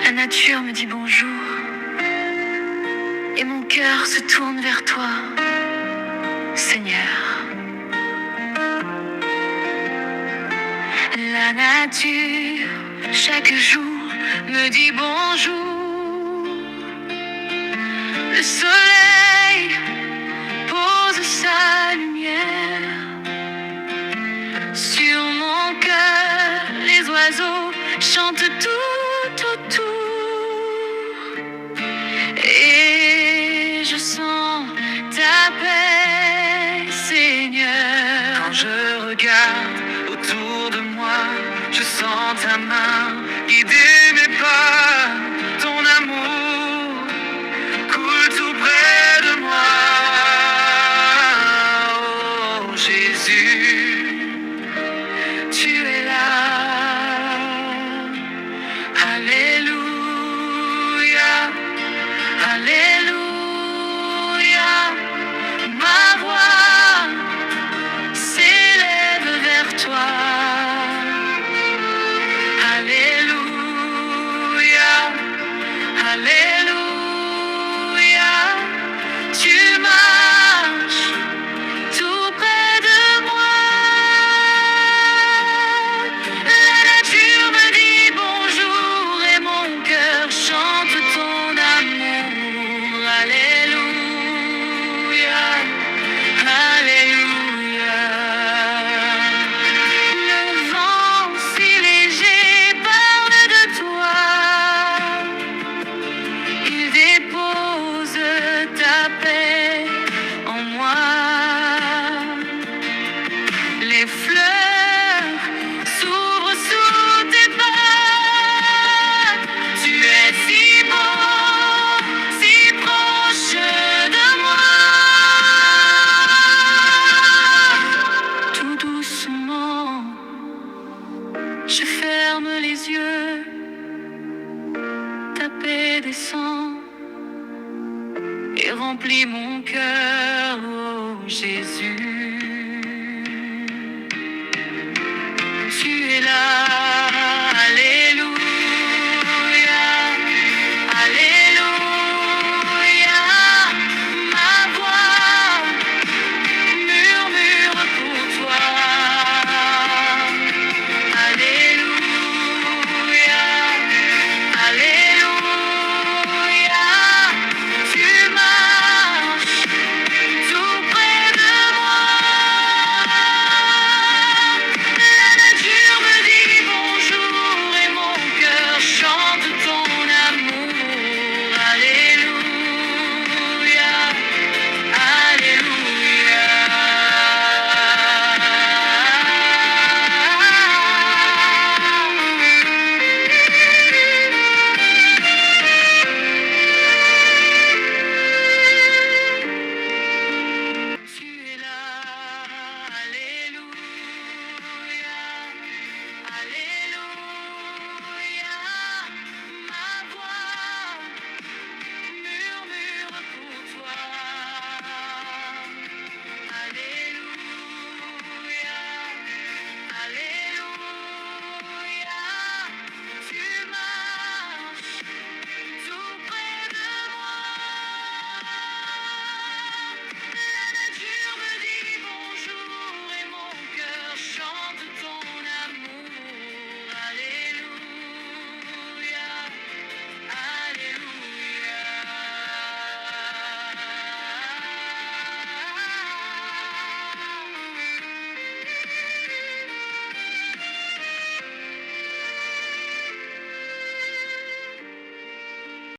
La nature me dit bonjour et mon cœur se tourne vers toi, Seigneur. La nature, chaque jour, me dit bonjour. Le soleil pose sa lumière sur mon cœur. Les oiseaux chantent tout autour. Et je sens ta paix, Seigneur. Quand je regarde autour de moi, je sens ta main guider mes pas. Ton amour coule tout près de moi. Oh Jésus, Tu es là. Alléluia, Alléluia. Ma voix s'élève vers toi. Alléluia, Alléluia. Tu marches tout près de moi. La nature me dit bonjour et mon cœur chante ton amour. Alléluia, Alléluia. Le vent si léger parle de toi. Il dépose ta paix en moi. Les fleurs s'ouvrent sous tes pas. Tu es si beau, si proche de moi. Tout doucement, je ferme les yeux. Ta paix descend et remplit mon cœur, oh Jésus.